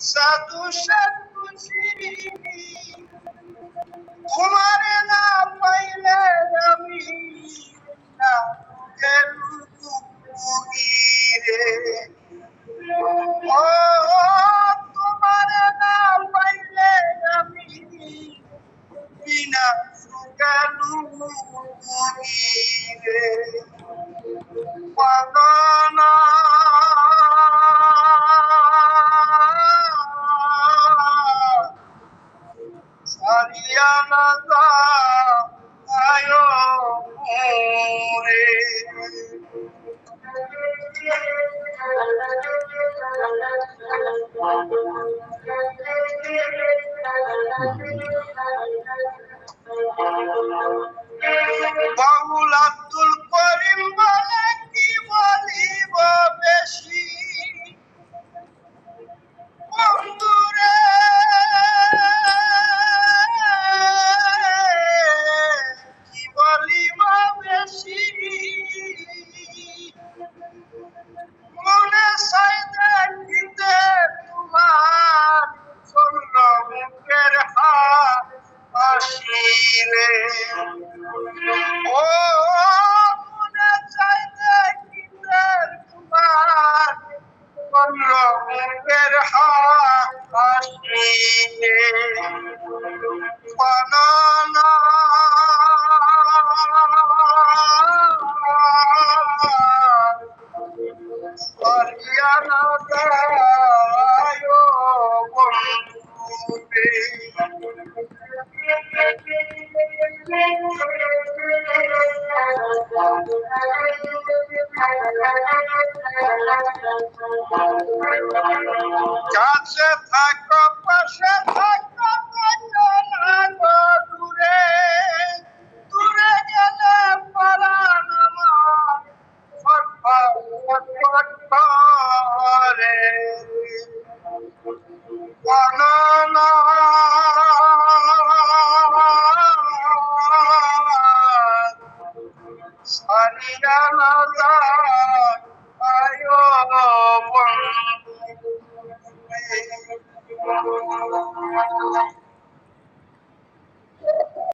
সাধু সাধু তোমারে না পাইলে আমি না রে ও তোমারে না পাইলে আমি বিনা সুগালু রে পাগনা সারিয়ানা আয়ো রে বাউল আব্দুল করিম বলে কি বলিব বেশি বন্ধুরে কি বলিব বেশি মনে চাই দেখিতে তোমার চন্দ্র মুখের হাসিলে ও মনে চাই দেখিতে তোমার চন্দ্র মুখের হাসিলে বানানা Ariana Dayo Bonute কাছে থাকো পাশে থাকো না গো দূরে দূরে গেলে পরাণ আমার ছটফট করে বানানা সারিয়ানা আয়ো বন্ধু